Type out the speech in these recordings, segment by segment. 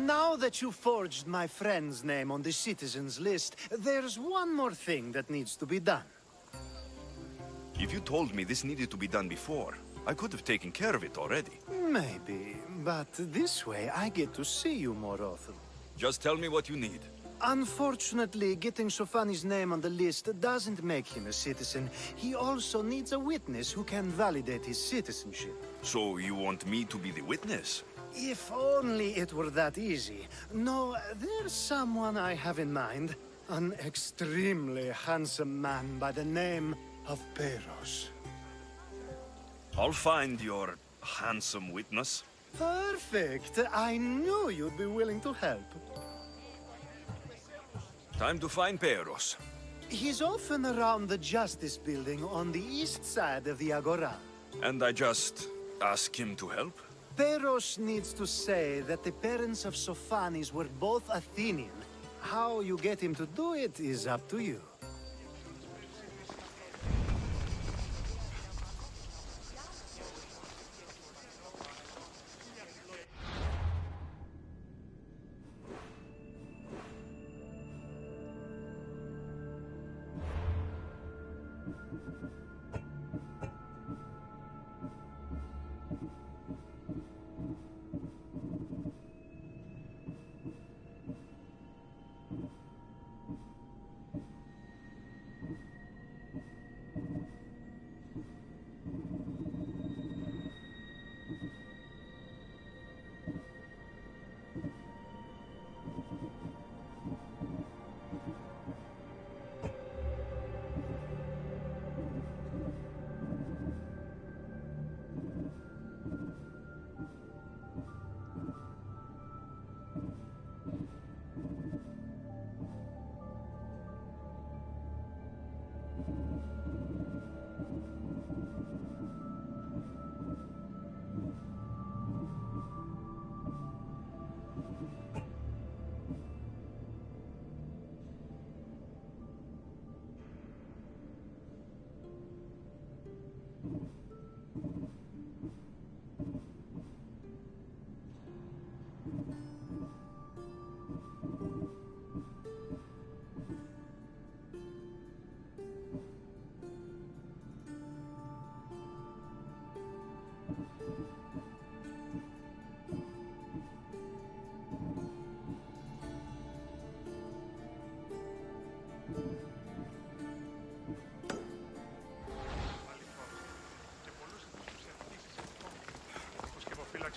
Now that you forged my friend's name on the citizens list, there's one more thing that needs to be done. If you told me this needed to be done before, I could have taken care of it already. Maybe, but this way I get to see you more often. Just tell me what you need. Unfortunately, getting Sofani's name on the list doesn't make him a citizen. He also needs a witness who can validate his citizenship. So you want me to be the witness? If only it were that easy. No, there's someone I have in mind. An extremely handsome man by the name of Peros. I'll find your handsome witness. Perfect. I knew you'd be willing to help. Time to find Peros. He's often around the Justice Building on the east side of the Agora. And I just ask him to help? Peros needs to say that the parents of Sofanis were both Athenian. How you get him to do it is up to you.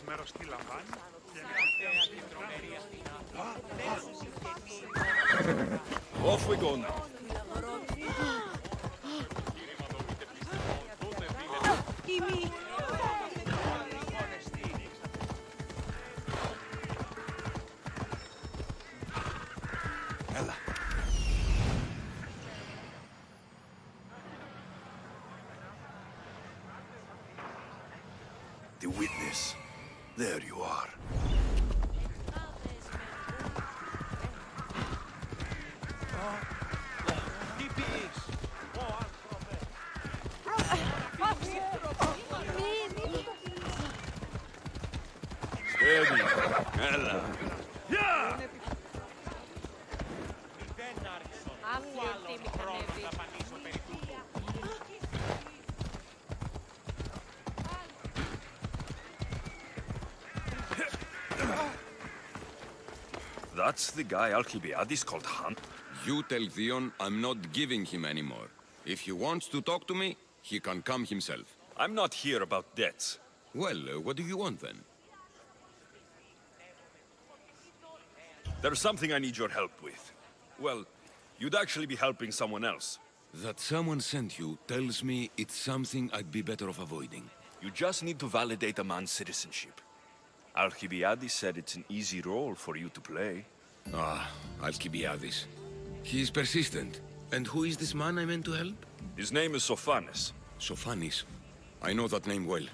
Μέρος τι λαμβάνει Off we go now. Έλα. The witness. There you are. Steady. Έλα. Yeah! That's the guy Alcibiades called Hunt. You tell Theon I'm not giving him anymore. If he wants to talk to me, he can come himself. I'm not here about debts. Well, what do you want then? There's something I need your help with. Well, you'd actually be helping someone else. That someone sent you tells me it's something I'd be better off avoiding. You just need to validate a man's citizenship. Alcibiades said it's an easy role for you to play. Ah, Alcibiades. He's persistent. And who is this man I meant to help? His name is Sophanes. Sophanis. I know that name well.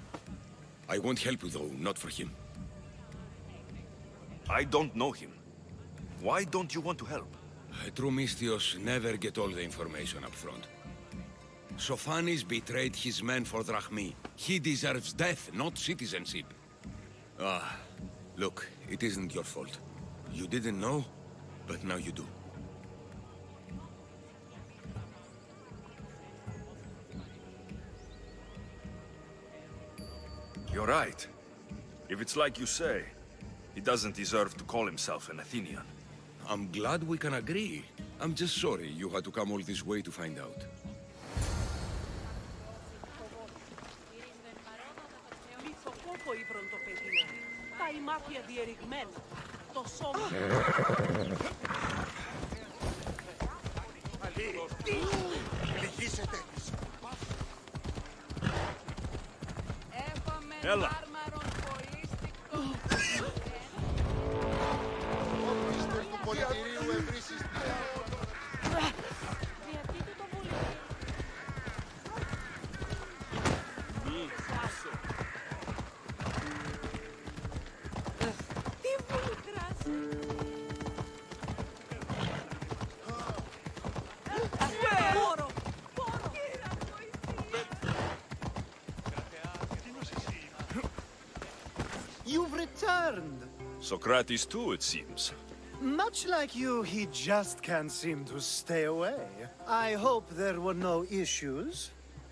I won't help you though, not for him. I don't know him. Why don't you want to help? True Mystios never get all the information up front. Sophanis betrayed his men for Drachmi. He deserves death, not citizenship. Ah, look, it isn't your fault. You didn't know, but now you do. You're right. If it's like you say, he doesn't deserve to call himself an Athenian. I'm glad we can agree. I'm just sorry you had to come all this way to find out. Λιθοκόπο ήβρον το πεδίο. Τα ημάτια διερριγμένα. Το σώμα. Λυγίσετε. Έλα. Όπλιστος του πολιτηρίου ευρύσης You've returned. Socrates too, it seems. Much like you, he just can't seem to stay away. I hope there were no issues.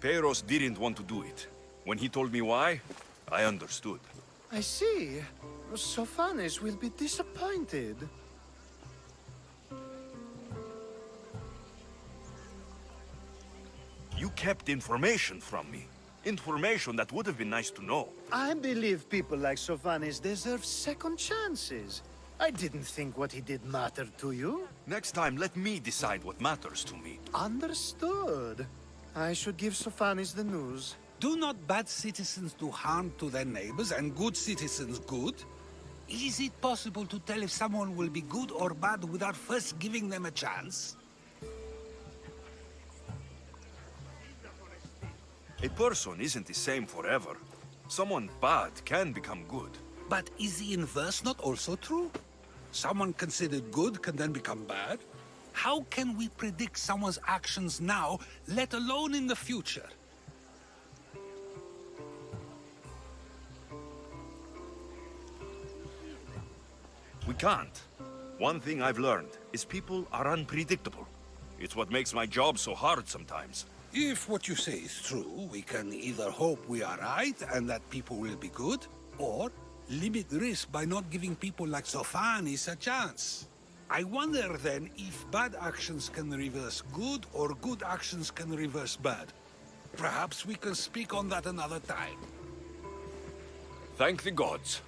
Peiros didn't want to do it. When he told me why, I understood. I see. Sophanis will be disappointed. You kept information from me. Information that would have been nice to know. I believe people like Sophanis deserve second chances. I didn't think what he did mattered to you. Next time, let me decide what matters to me. Understood. I should give Sophanis the news. Do not bad citizens do harm to their neighbors and good citizens good? Is it possible to tell if someone will be good or bad without first giving them a chance? A person isn't the same forever. Someone bad can become good. But is the inverse not also true? Someone considered good can then become bad? How can we predict someone's actions now, let alone in the future? We can't. One thing I've learned is people are unpredictable. It's what makes my job so hard sometimes. If what you say is true, we can either hope we are right and that people will be good, or limit risk by not giving people like Sophanis a chance. I wonder then if bad actions can reverse good or good actions can reverse bad. Perhaps we can speak on that another time. Thank the gods.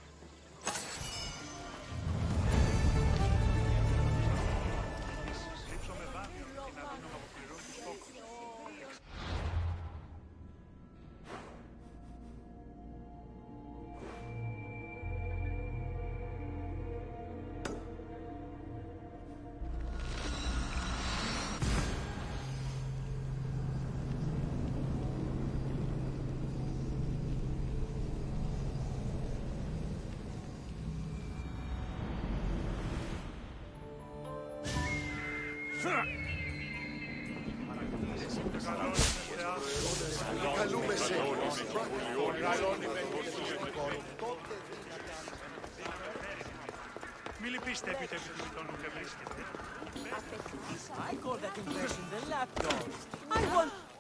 Καλούμε σε. Μη λυπήστε επί του επιτιμητών που βρίσκεται. I call that impression the lapdog.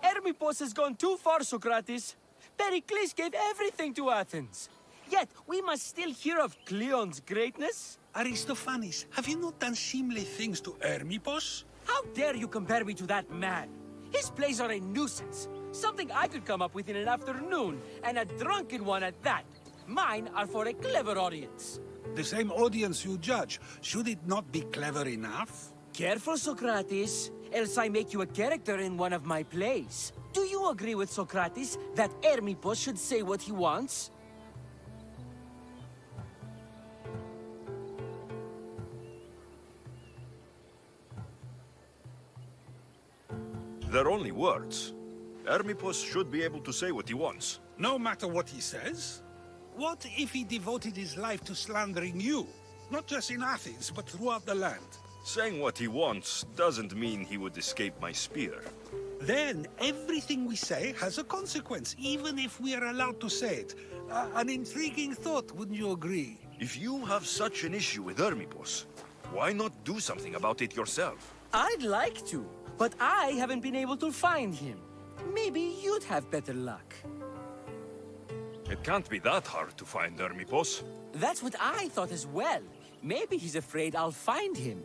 Hermippos has gone too far, Socrates. Pericles gave everything to Athens. Yet, we must still hear of Cleon's greatness. Aristophanes, have you not done seemly things to Hermippos? How dare you compare me to that man? His plays are a nuisance. Something I could come up with in an afternoon, and a drunken one at that. Mine are for a clever audience. The same audience you judge, should it not be clever enough? Careful, Socrates, else I make you a character in one of my plays. Do you agree with Socrates that Hermippos should say what he wants? They're only words. Hermippos should be able to say what he wants. No matter what he says? What if he devoted his life to slandering you? Not just in Athens, but throughout the land. Saying what he wants doesn't mean he would escape my spear. Then everything we say has a consequence, even if we are allowed to say it. An intriguing thought, wouldn't you agree? If you have such an issue with Hermipos, why not do something about it yourself? I'd like to, but I haven't been able to find him. Maybe you'd have better luck. It can't be that hard to find Hermipos. That's what I thought as well. Maybe he's afraid I'll find him.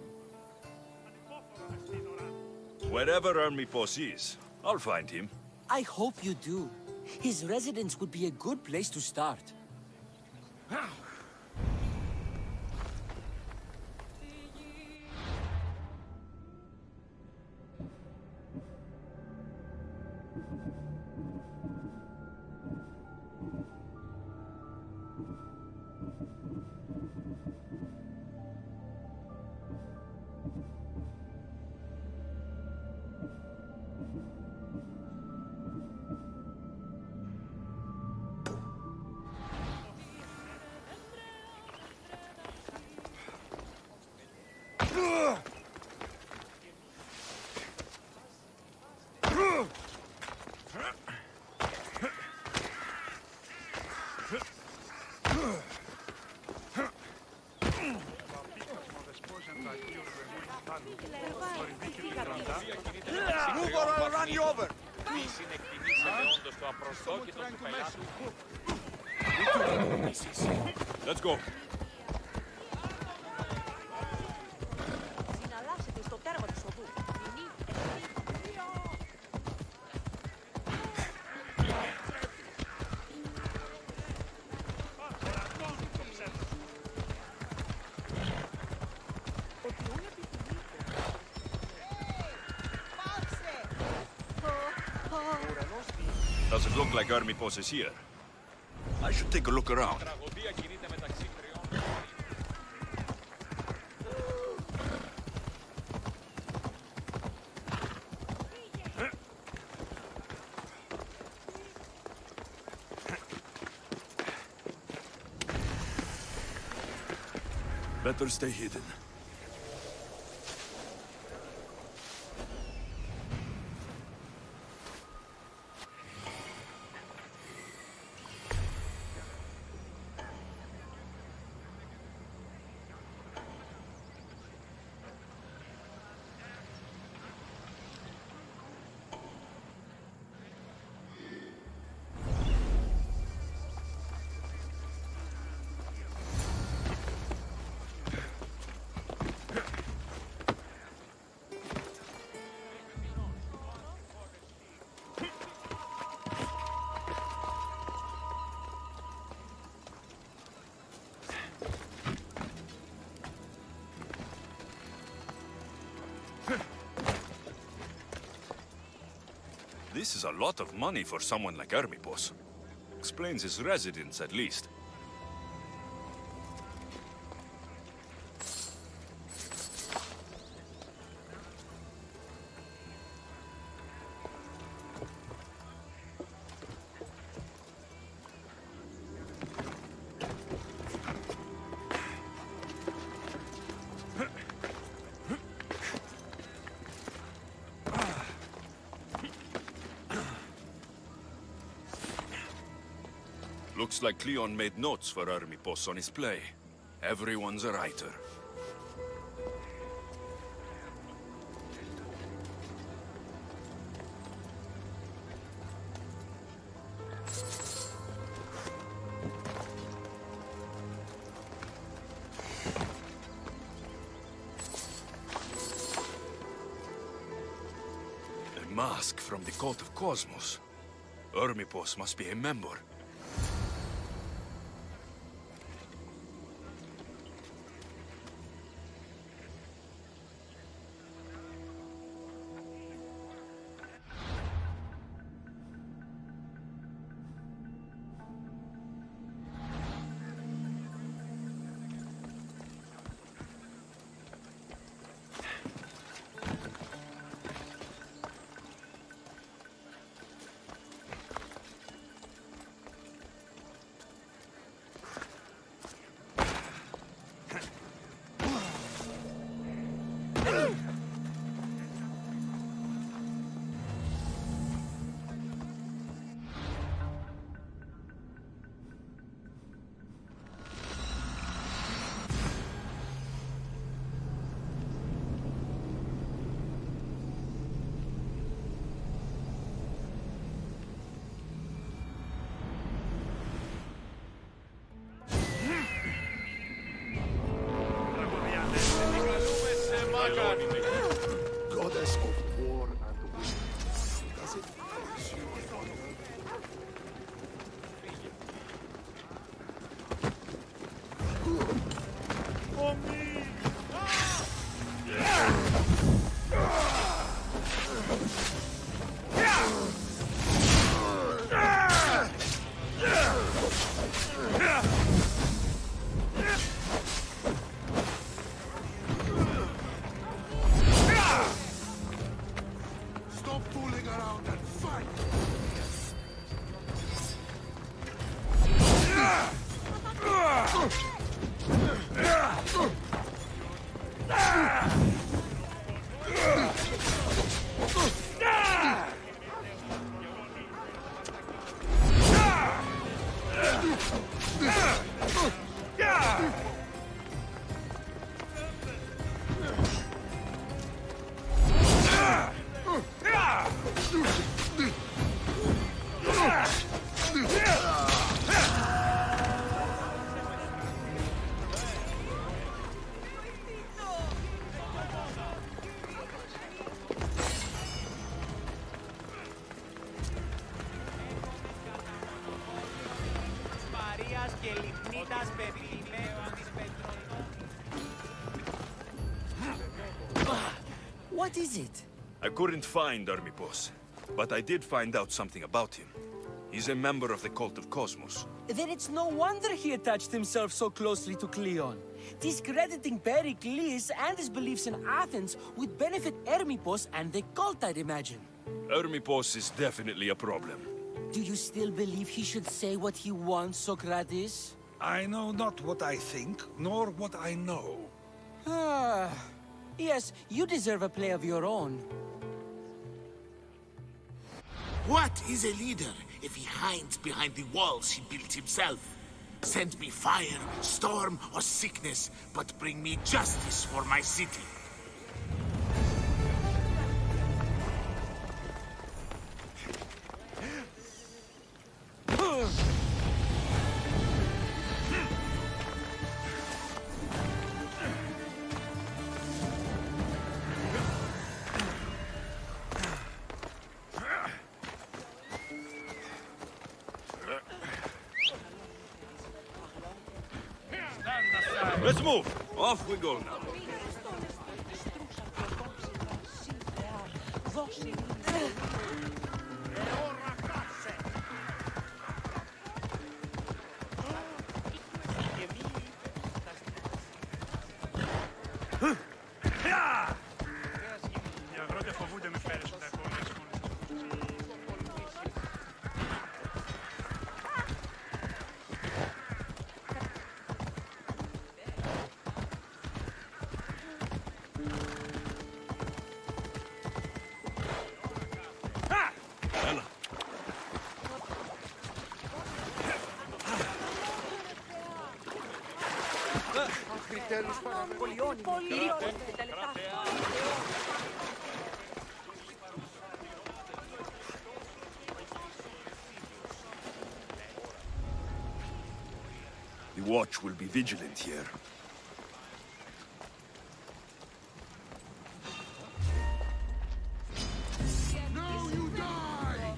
Wherever Hermipos is, I'll find him. I hope you do. His residence would be a good place to start. Move or I'll run you over! Let's go. Συναλλάσσεται στο τέρμα του οδού. Doesn't look like Hermipos is here. I should take a look around. Better stay hidden. This is a lot of money for someone like Hermipos. Explains his residence, at least. Looks like Cleon made notes for Hermipos on his play. Everyone's a writer. A mask from the Cult of Cosmos. Hermipos must be a member. Goddess of war and wisdom. Does it please you? Stop fooling around and fight! Μαρίας και λιχνίτας πεπιμένων της What is it? I couldn't find Hermipos, but I did find out something about him. He's a member of the cult of Cosmos. Then it's no wonder he attached himself so closely to Cleon. Discrediting Pericles and his beliefs in Athens would benefit Hermipos and the cult, I'd imagine. Hermipos is definitely a problem. Do you still believe he should say what he wants, Socrates? I know not what I think, nor what I know. Ah, yes, you deserve a play of your own. What is a leader if he hides behind the walls he built himself? Send me fire, storm, or sickness, but bring me justice for my city. Let's move! Off we go now. Οι αγρότες φοβούνται με πέρυσι τα επόμενα σχολεία. The watch will be vigilant here. Now you die!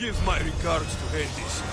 Give my regards to Hades.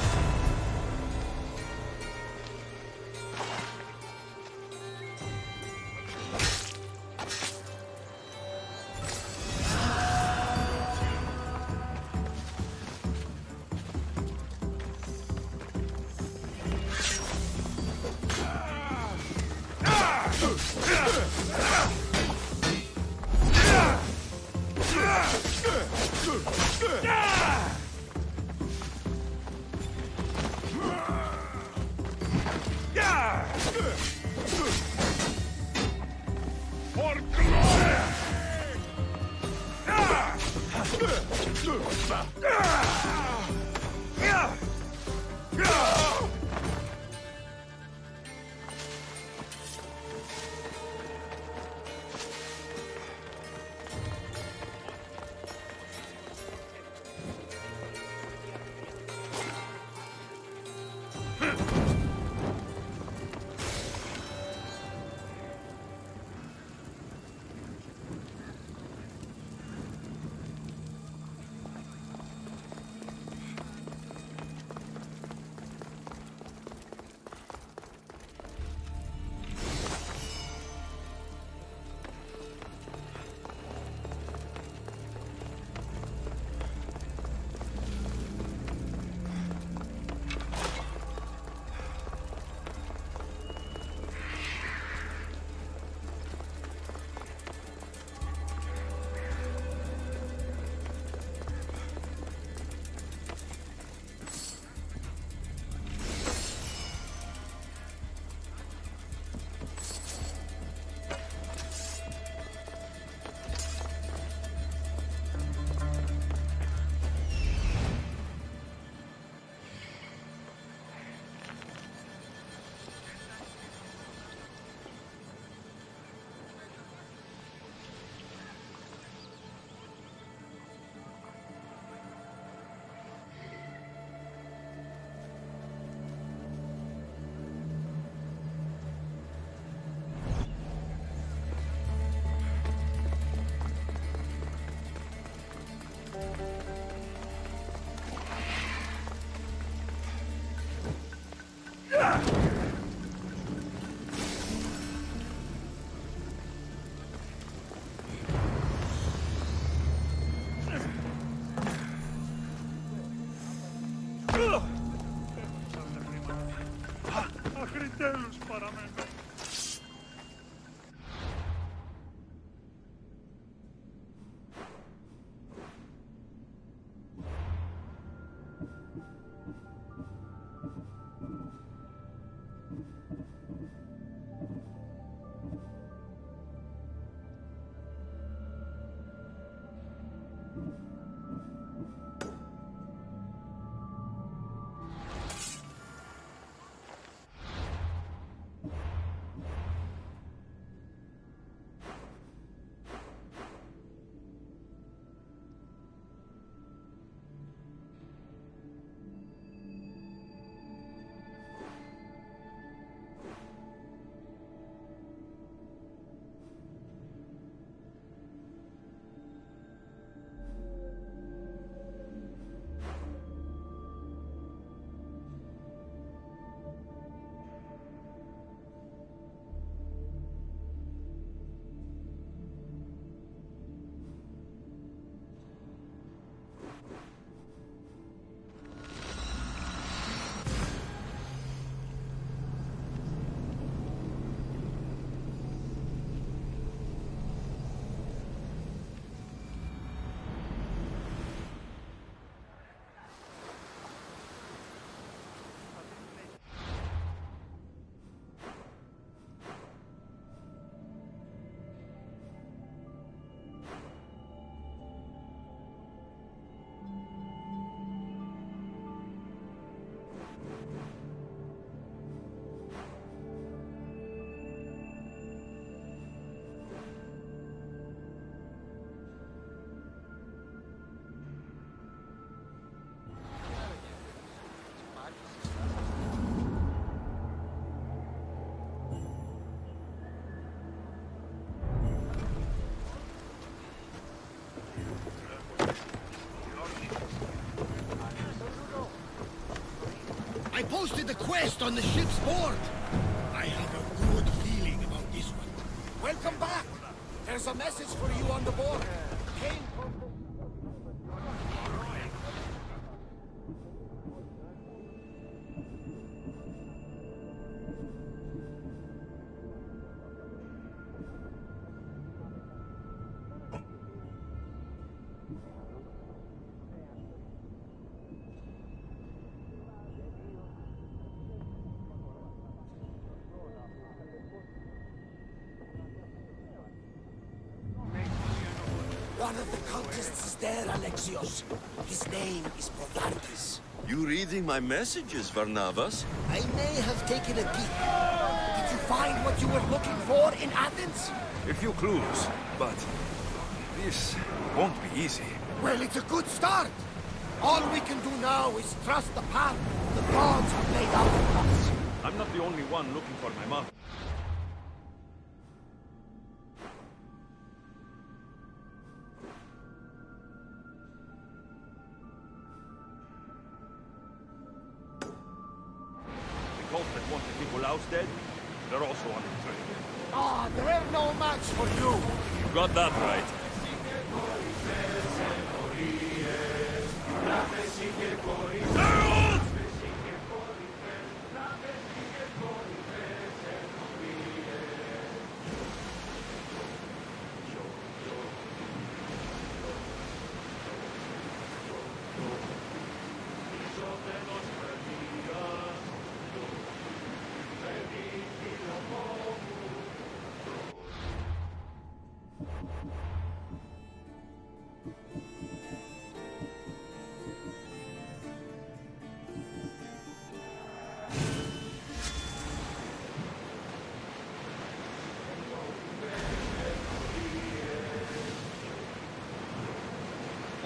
Τέλος παραμένω. I posted the quest on the ship's board. I have a good feeling about this one. Welcome back. There's a message for you on the board. Came from the... One of the cultists is there, Alexios. His name is Provartis. You reading my messages, Varnavas? I may have taken a peek. Did you find what you were looking for in Athens? A few clues, but this won't be easy. Well, it's a good start. All we can do now is trust the path the gods have laid out for us. I'm not the only one looking for my mother. The cult that want the people ousted, they're also on the train. Ah, they're no match for you. You got that right. Herald!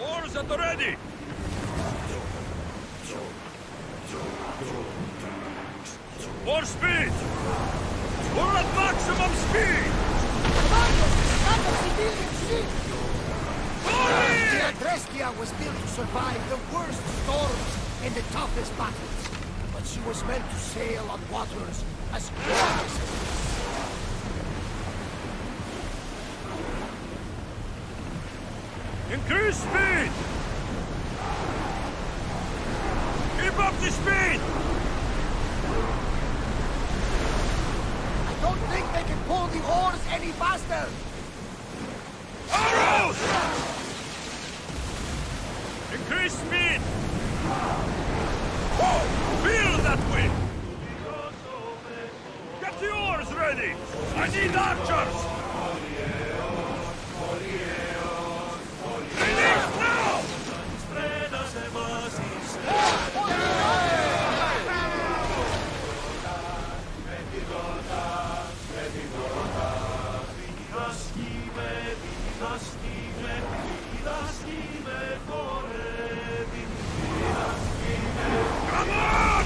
Oars at the ready! More speed! We're at maximum speed! The Adrestia was built to survive the worst storms and the toughest battles. But she was meant to sail on waters as glorious as this. Increase speed! Keep up the speed! they can pull the oars any faster! Arrows! Increase speed! Whoa! Feel that wind! Get the oars ready! I need archers! Release now! Come on!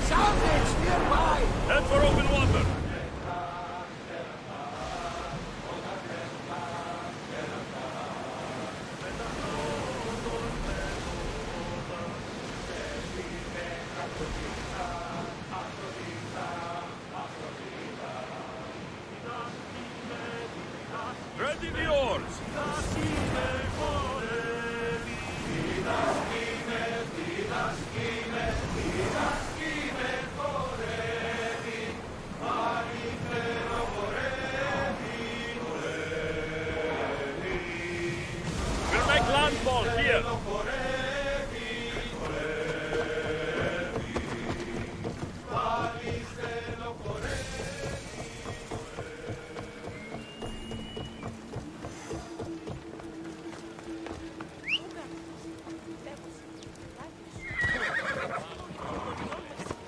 Salvage nearby! Head for open water! Ready the oars! We'll make landfall here!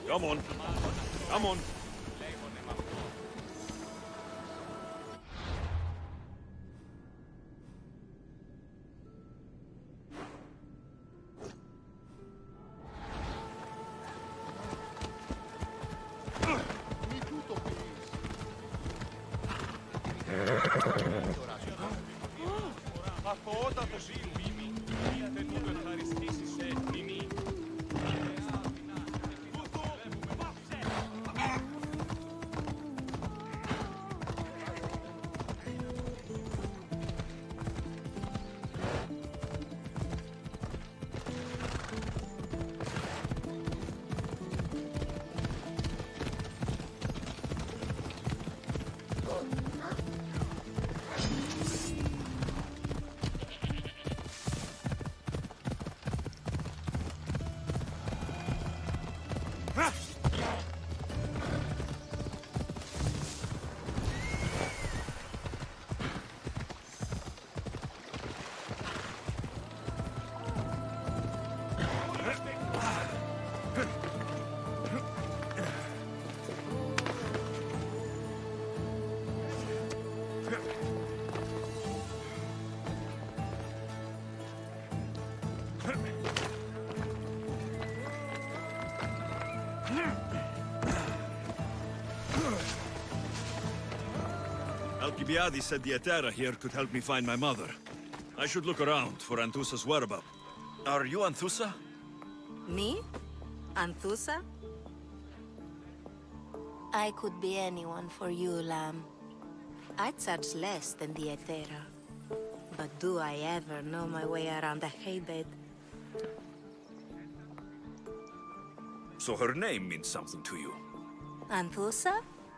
Come on. Come on. Alcibiades said the Etera here could help me find my mother. I should look around for Anthusa's whereabouts. Are you Anthusa? Me? Anthusa? I could be anyone for you, Lamb. I charge less than the Etera. But do I ever know my way around a haybed? So her name means something to you. Anthusa?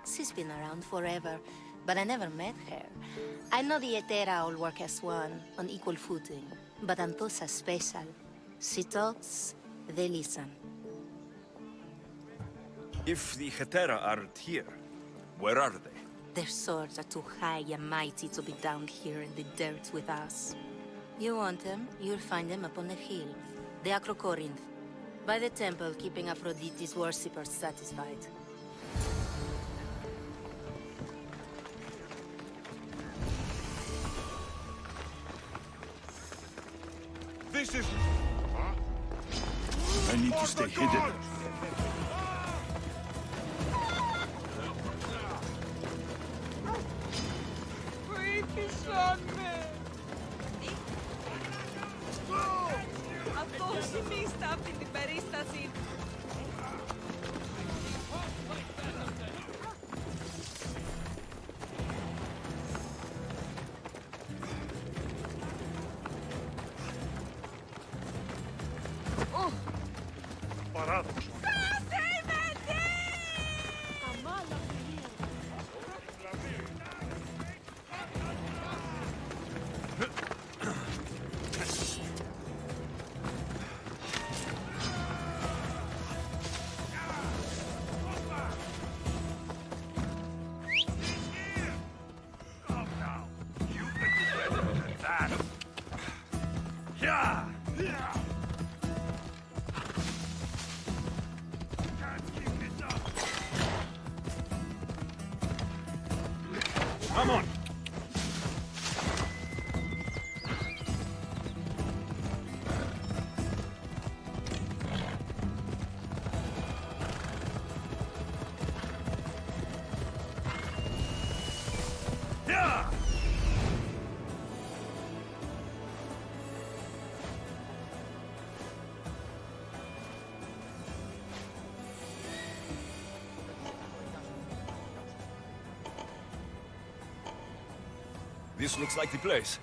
She's been around forever, but I never met her. I know the Etera all work as one, on equal footing. But Anthusa's special. She talks, they listen. If the Hetera aren't here, where are they? Their swords are too high and mighty to be down here in the dirt with us. You want them, you'll find them up on the hill. The Acrocorinth. By the temple, keeping Aphrodite's worshippers satisfied. This is... I need to stay hidden. Βοήθησαν με! Αυτό συνίστα αυτή την περίσταση. Παράδοξο. Come on! Yeah! This looks like the place.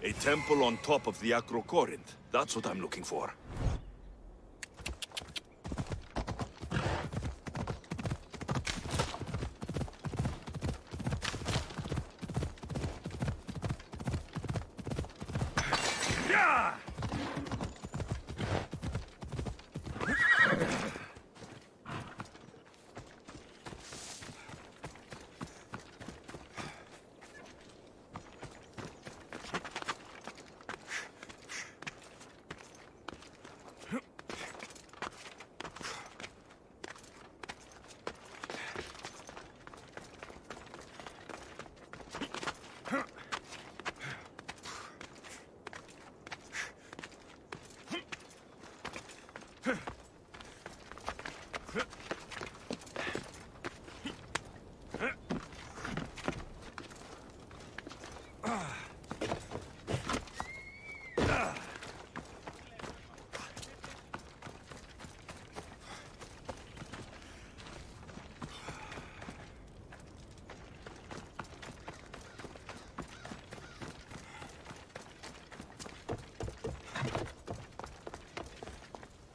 A temple on top of the Acrocorinth. That's what I'm looking for. Yeah!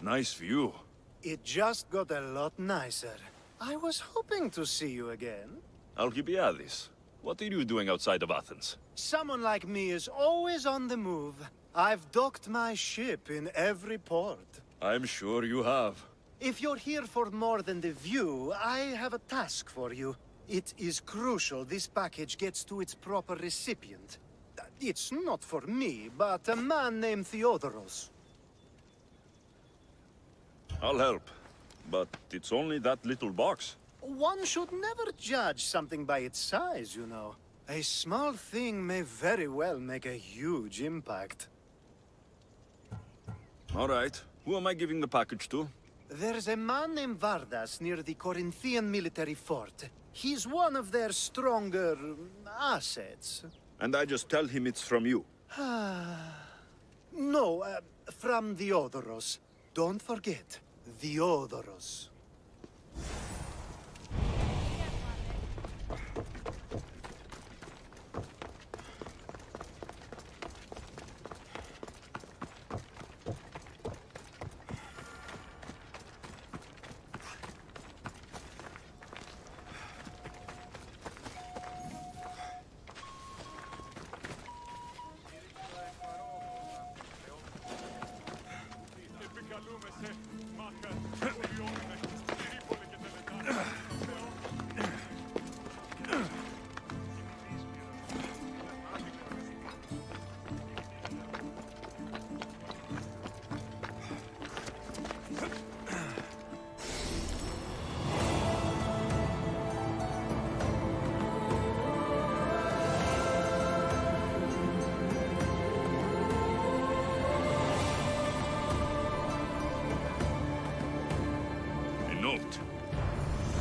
Nice view. It just got a lot nicer. I was hoping to see you again. Alcibiades, what are you doing outside of Athens? Someone like me is always on the move. I've docked my ship in every port. I'm sure you have. If you're here for more than the view, I have a task for you. It is crucial this package gets to its proper recipient. It's not for me, but a man named Theodoros. I'll help. But it's only that little box. One should never judge something by its size, you know. A small thing may very well make a huge impact. All right. Who am I giving the package to? There's a man named Vardas near the Corinthian military fort. He's one of their stronger assets. And I just tell him it's from you. No, from Theodoros. Don't forget, Theodoros.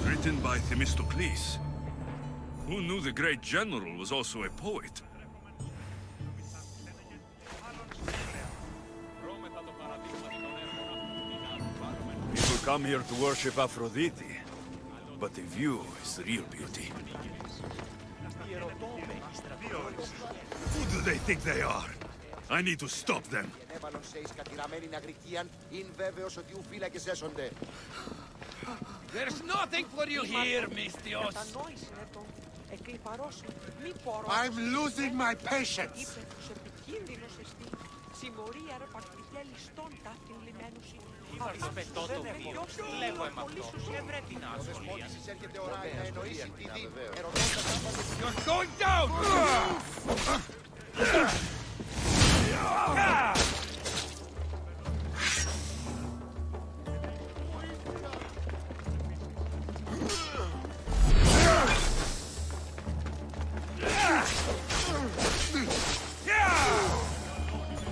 Written by Themistocles. Who knew the great general was also a poet? People come here to worship Aphrodite, but the view is the real beauty. Who do they think they are? I need to stop them. There's nothing for you here, Mistios. I'm losing my patience. Συμμορία ρε πακτικέλη στον τάφιν λιμένους. Είμαστε πετώ το βίο. Λέγω εμ' αυτό. Τι να ασχολία. Έρχεται ώρα να εννοήσει τη δι. You're going down!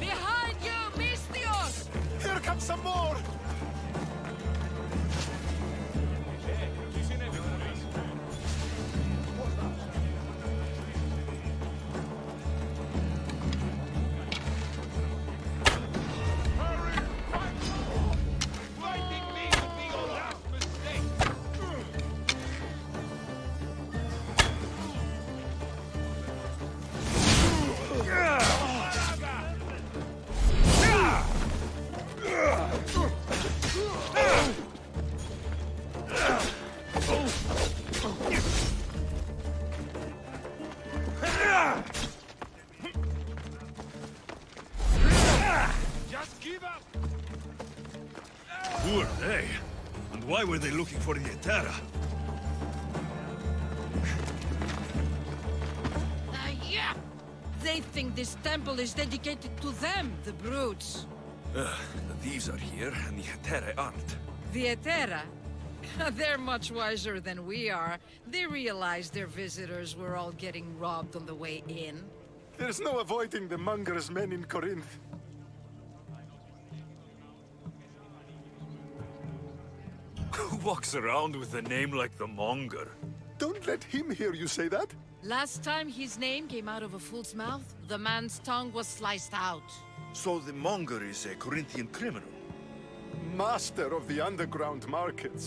Behind you, Mistios! Here comes some more! Fighting me will be your last mistake! Just give up! Who are they? And why were they looking for the Etera? Yeah! They think this temple is dedicated to them, the brutes. The thieves are here, and the Etera aren't. The Etera? They're much wiser than we are. They realized their visitors were all getting robbed on the way in. There's no avoiding the monger's men in Corinth. Who walks around with a name like the Monger? Don't let him hear you say that. Last time his name came out of a fool's mouth, the man's tongue was sliced out. So the Monger is a Corinthian criminal? Master of the underground markets.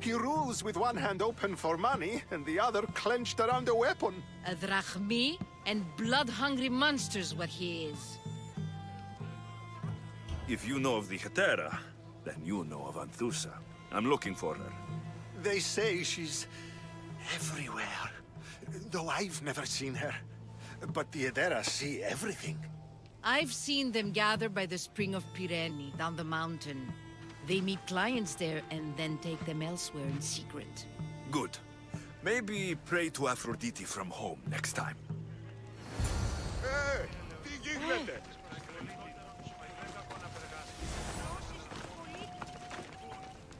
He rules with one hand open for money and the other clenched around a weapon. A drachmi and blood-hungry monster's what he is. If you know of the Etera, then you know of Anthusa. I'm looking for her. They say she's everywhere, though I've never seen her. But the Edera see everything. I've seen them gather by the spring of Pirene, down the mountain. They meet clients there and then take them elsewhere in secret. Good. Maybe pray to Aphrodite from home next time. Τι γίνεται?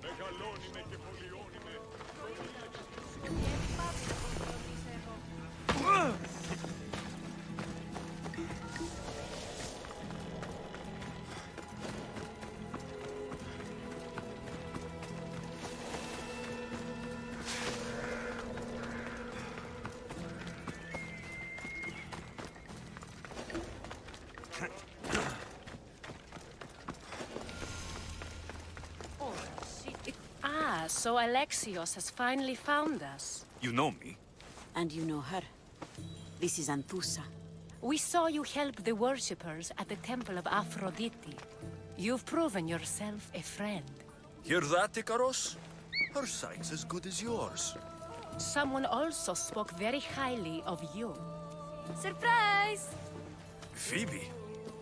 Μεγαλώνει με και πολιώνει με. So Alexios has finally found us. You know me? And you know her. This is Anthusa. We saw you help the worshippers at the temple of Aphrodite. You've proven yourself a friend. Hear that, Ikaros? Her sight's as good as yours. Someone also spoke very highly of you. Surprise! Phoebe?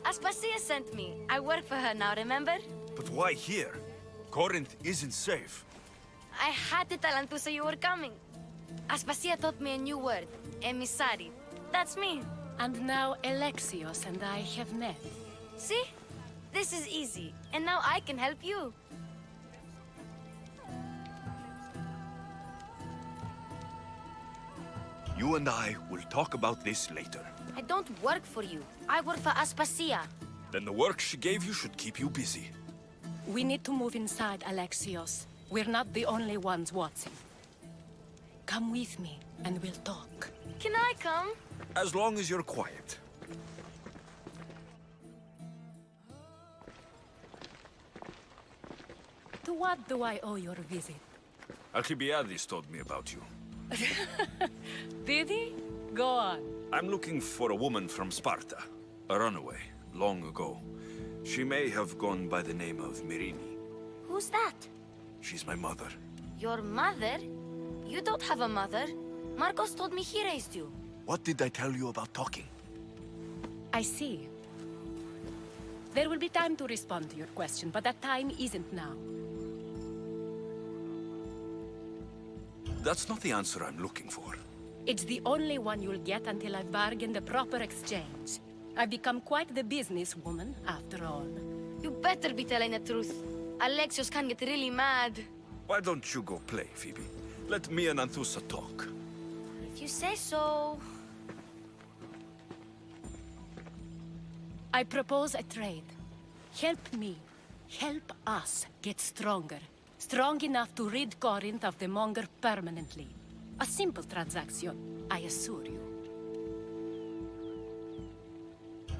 Aspasia sent me. I work for her now, remember? But why here? Corinth isn't safe. I had to tell Anthusa you were coming. Aspasia taught me a new word. Emissary. That's me. And now Alexios and I have met. See? This is easy. And now I can help you. You and I will talk about this later. I don't work for you. I work for Aspasia. Then the work she gave you should keep you busy. We need to move inside, Alexios. We're not the only ones watching. Come with me, and we'll talk. Can I come? As long as you're quiet. To what do I owe your visit? Alcibiades told me about you. Did he? Go on. I'm looking for a woman from Sparta. A runaway, long ago. She may have gone by the name of Myrine. Who's that? She's my mother. Your mother? You don't have a mother. Marcos told me he raised you. What did I tell you about talking? I see. There will be time to respond to your question, but that time isn't now. That's not the answer I'm looking for. It's the only one you'll get until I've bargained a proper exchange. I've become quite the businesswoman, after all. You better be telling the truth. Alexios can get really mad. Why don't you go play, Phoebe? Let me and Anthusa talk. If you say so. I propose a trade. Help me, help us get stronger. Strong enough to rid Corinth of the Monger permanently. A simple transaction, I assure you.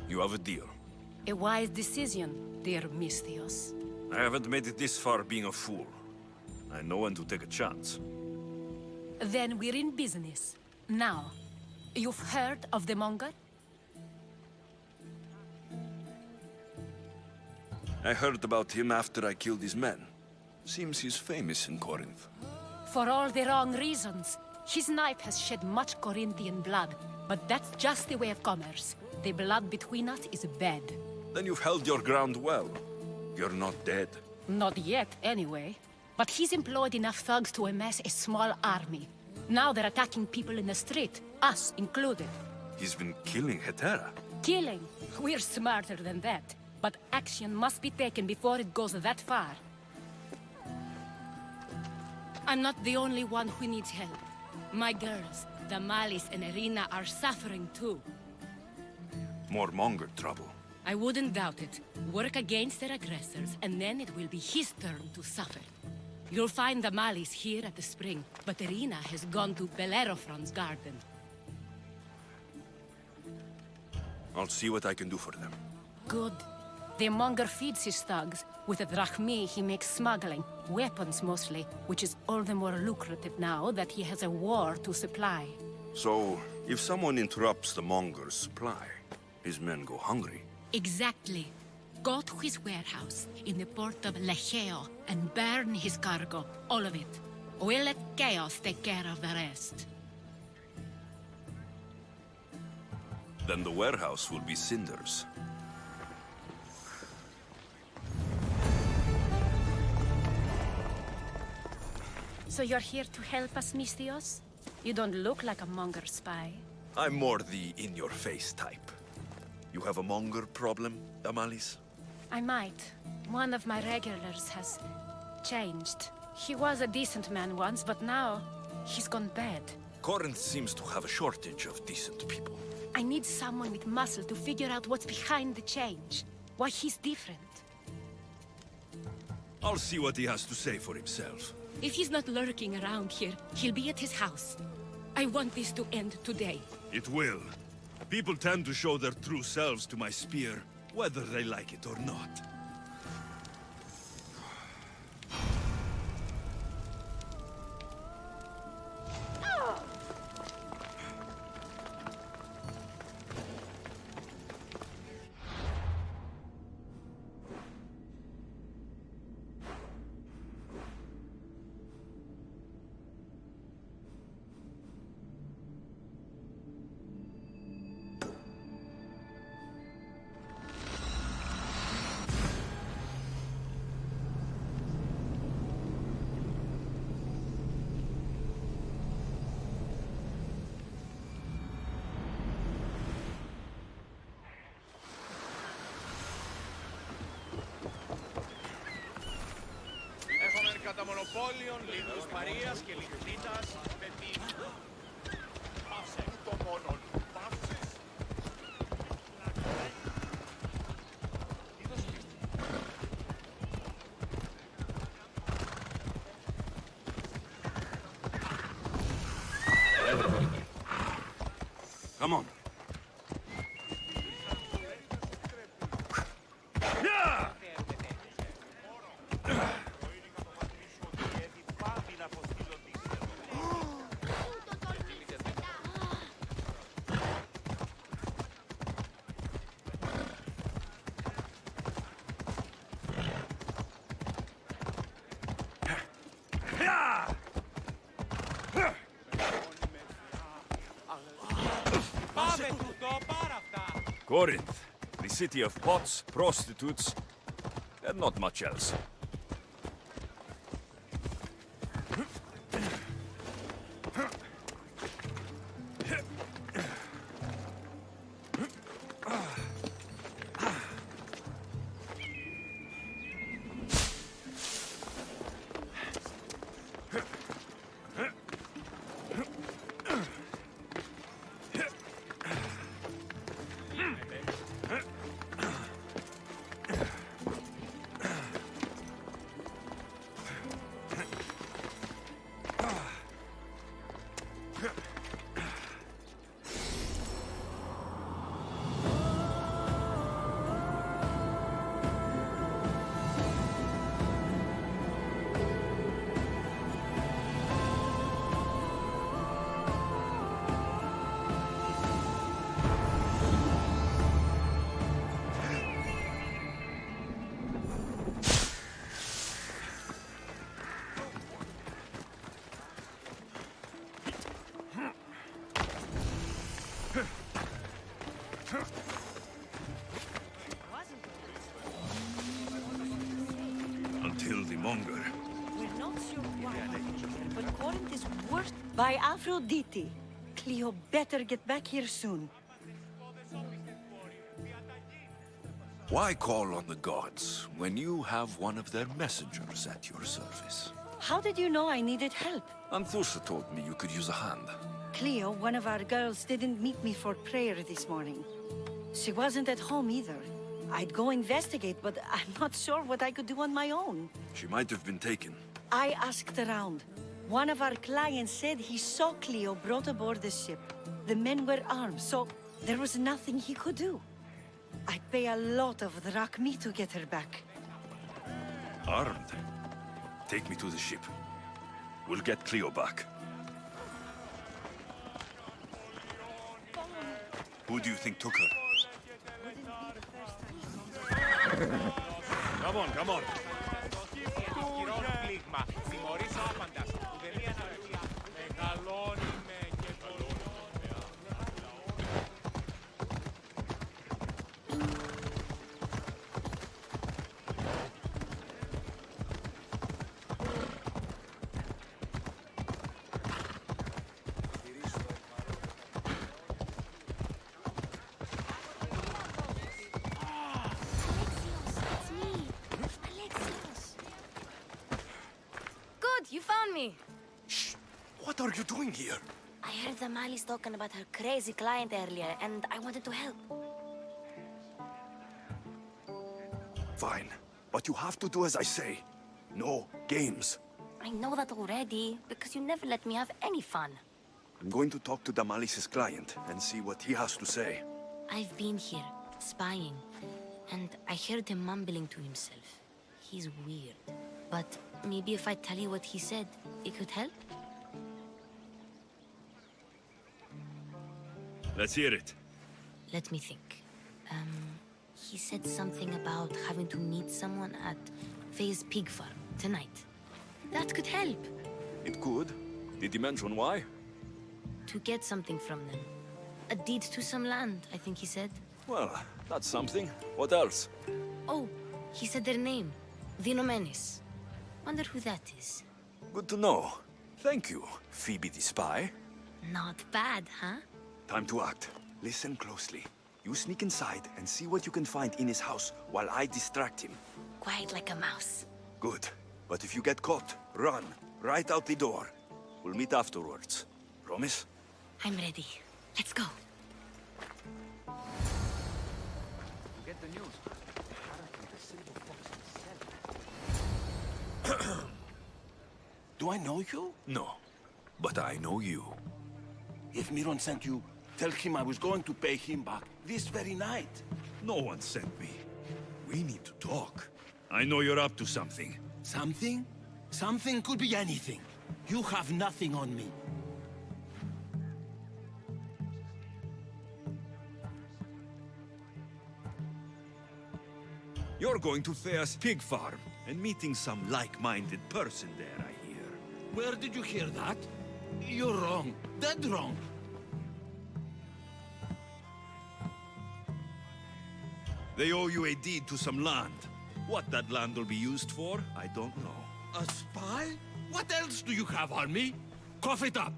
You have a deal. A wise decision, dear Misthios. I haven't made it this far being a fool. I know when to take a chance. Then we're in business. Now, you've heard of the Monger? I heard about him after I killed his men. Seems he's famous in Corinth. For all the wrong reasons. His knife has shed much Corinthian blood, but that's just the way of commerce. The blood between us is bad. Then you've held your ground well. You're not dead. Not yet, anyway. But he's employed enough thugs to amass a small army. Now they're attacking people in the street, us included. He's been killing Hetera. Killing? We're smarter than that. But action must be taken before it goes that far. I'm not the only one who needs help. My girls, Damalis and Irina, are suffering too. More Monger trouble. I wouldn't doubt it. Work against their aggressors, and then it will be his turn to suffer. You'll find Damalis here at the spring, but Irina has gone to Bellerophon's garden. I'll see what I can do for them. Good. The Monger feeds his thugs. With the drachmi, he makes smuggling. Weapons, mostly, which is all the more lucrative now that he has a war to supply. So, if someone interrupts the Monger's supply, his men go hungry. Exactly. Go to his warehouse in the port of Lecheo and burn his cargo, all of it. We'll let chaos take care of the rest. Then the warehouse will be cinders. So you're here to help us, Misthios? You don't look like a Monger spy. I'm more the in-your-face type. You have a Monger problem, Damalis? I might. One of my regulars has changed. He was a decent man once, but now he's gone bad. Corinth seems to have a shortage of decent people. I need someone with muscle to figure out what's behind the change. Why he's different. I'll see what he has to say for himself. If he's not lurking around here, he'll be at his house. I want this to end today. It will. People tend to show their true selves to my spear, whether they like it or not. Κατά μονοπόλιων, λίθους Μαρίας και Λιχνίτας με την... Πάυσε το μόνο. Πάυσες. Come on. Corinth, this city of pots, prostitutes, and not much else. Until the monger. We're not sure why, but Corinth is worse. By Aphrodite. Cleo better get back here soon. Why call on the gods when you have one of their messengers at your service? How did you know I needed help? Anthusa told me you could use a hand. Cleo, one of our girls, didn't meet me for prayer this morning. She wasn't at home either. I'd go investigate, but I'm not sure what I could do on my own. She might have been taken. I asked around. One of our clients said he saw Cleo brought aboard the ship. The men were armed, so there was nothing he could do. I'd pay a lot of drachmi to get her back. Armed? Take me to the ship. We'll get Cleo back. Who do you think took her? Come on, come on. You found me. Shh! What are you doing here? I heard the Mali's talking about her crazy client earlier, and I wanted to help. Fine, but you have to do as I say. No games. I know that already, because you never let me have any fun. I'm going to talk to Damalis's client and see what he has to say. I've been here, spying, and I heard him mumbling to himself. He's weird, but maybe if I tell you what he said, it could help? Let's hear it. Let me think. He said something about having to meet someone at Faye's pig farm tonight. That could help. It could. Did he mention why? To get something from them. A deed to some land, I think he said. Well, that's something. What else? Oh, he said their name. Vinomenes. Wonder who that is. Good to know. Thank you, Phoebe the spy. Not bad, huh? Time to act. Listen closely. You sneak inside and see what you can find in his house while I distract him. Quiet like a mouse. Good. But if you get caught, run. Right out the door. We'll meet afterwards. Promise? I'm ready. Let's go. To get the news, apparently the silver fox is Do I know you? No. But I know you. If Miron sent you, tell him I was going to pay him back this very night. No one sent me. We need to talk. I know you're up to something. Something? Something could be anything. You have nothing on me. You're going to Thea's pig farm and meeting some like-minded person there, I hear. Where did you hear that? You're wrong. Dead wrong. They owe you a deed to some land. What that land will be used for, I don't know. A spy? What else do you have on me? Cough it up!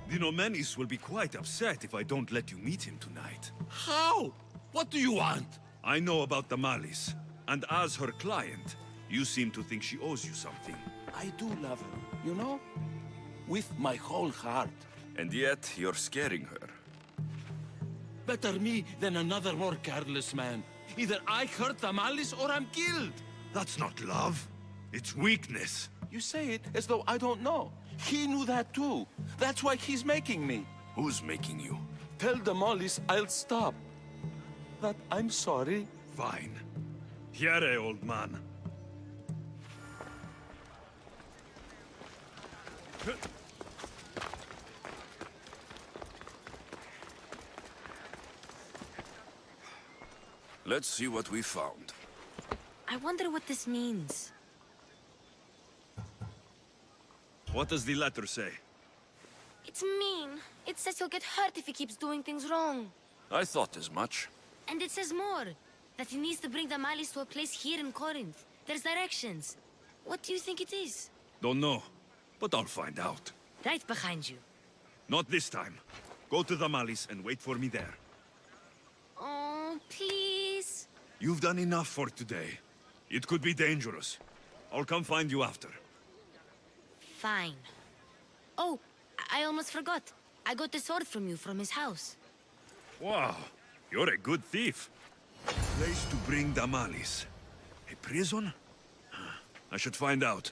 The Nomenis will be quite upset if I don't let you meet him tonight. How? What do you want? I know about the Malis, and as her client, you seem to think she owes you something. I do love her, you know? With my whole heart. And yet, you're scaring her. Better me than another more careless man. Either I hurt the Malis or I'm killed. That's not love. It's weakness. You say it as though I don't know. He knew that too. That's why he's making me. Who's making you? Tell the Malis I'll stop. That I'm sorry. Fine. Here, old man. Let's see what we found. I wonder what this means. What does the letter say? It's mean. It says he'll get hurt if he keeps doing things wrong. I thought as much. And it says more. That he needs to bring the Malis to a place here in Corinth. There's directions. What do you think it is? Don't know, but I'll find out. Right behind you. Not this time. Go to the Malis and wait for me there. Oh, please. You've done enough for today. It could be dangerous. I'll come find you after. Fine. Oh, I almost forgot. I got the sword from you from his house. Wow, you're a good thief. Place to bring the Malis. A prison? I should find out.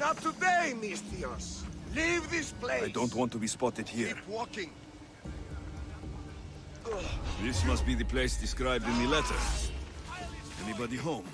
Not today, Mistios. Leave this place. I don't want to be spotted here. Keep walking. This must be the place described in the letter. Anybody home?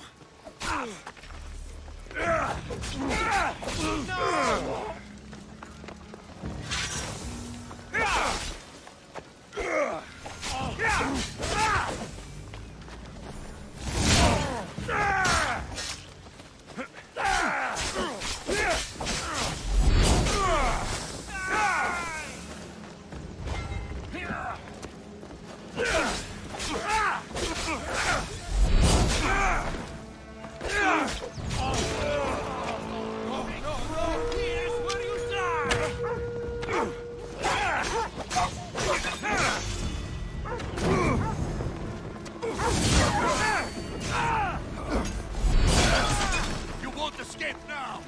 You won't escape now.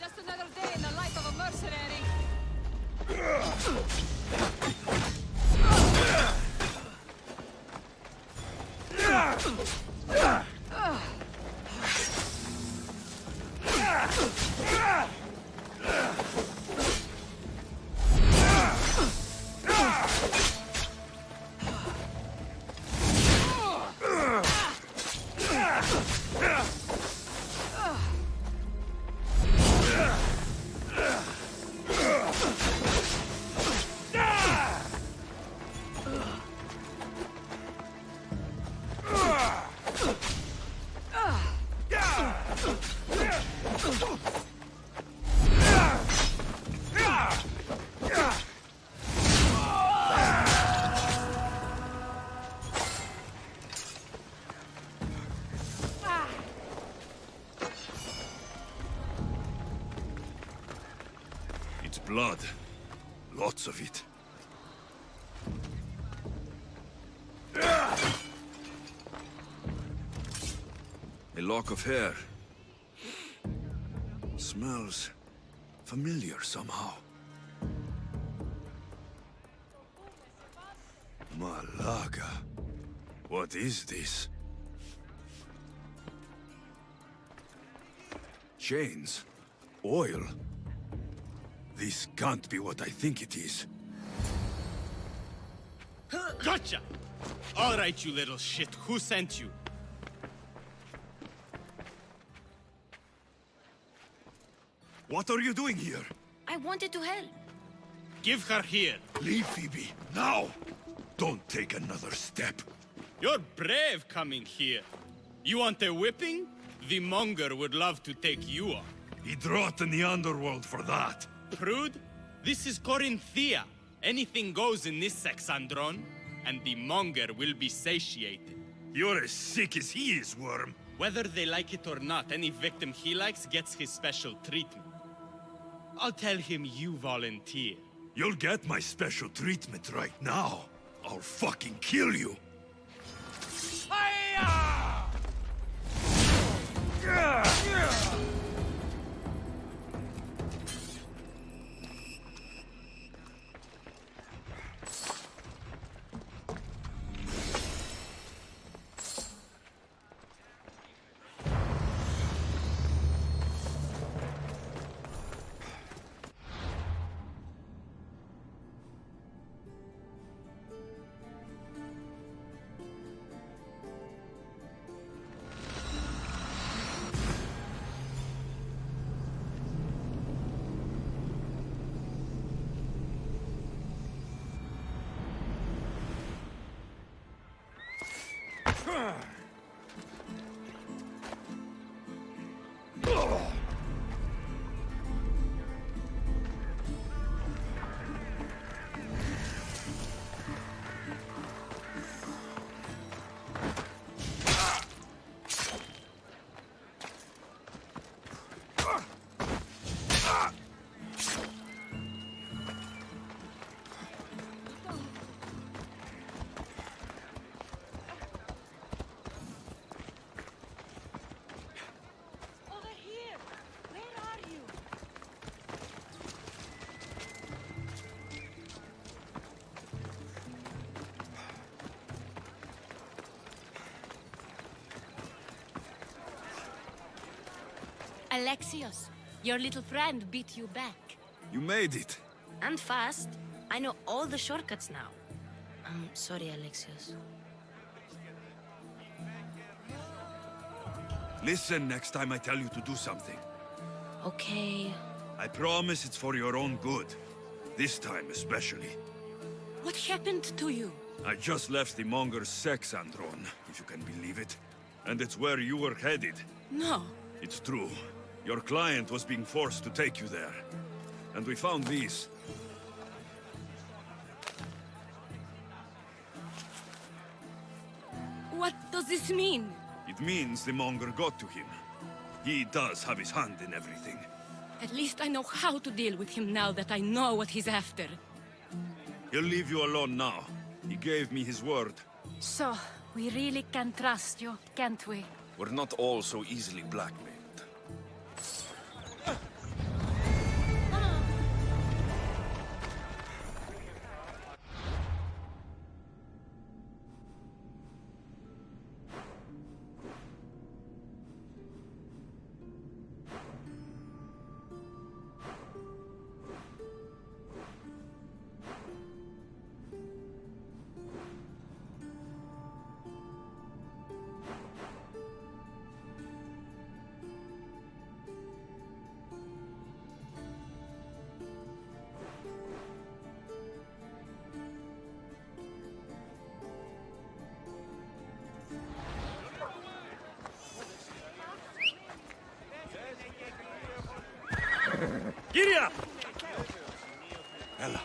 Just another day in the life of a mercenary. It's blood. Lots of it. A lock of hair. Smells familiar somehow. Malaga. What is this? Chains? Oil? This can't be what I think it is. Gotcha! All right, you little shit. Who sent you? What are you doing here? I wanted to help. Give her here. Leave, Phoebe, now! Don't take another step. You're brave coming here. You want a whipping? The monger would love to take you on. He'd rot in the underworld for that. Prude, this is Corinthia. Anything goes in this Sexandron, and the monger will be satiated. You're as sick as he is, Worm. Whether they like it or not, any victim he likes gets his special treatment. I'll tell him you volunteer. You'll get my special treatment right now. I'll fucking kill you. Alexios, your little friend beat you back. You made it. And fast. I know all the shortcuts now. I'm sorry, Alexios. Listen next time I tell you to do something. Okay. I promise it's for your own good. This time especially. What happened to you? I just left the monger's Sexandron, if you can believe it. And it's where you were headed. No. It's true. Your client was being forced to take you there. And we found these. What does this mean? It means the monger got to him. He does have his hand in everything. At least I know how to deal with him now that I know what he's after. He'll leave you alone now. He gave me his word. So, we really can trust you, can't we? We're not all so easily blackmailed. Giddy up! Ella,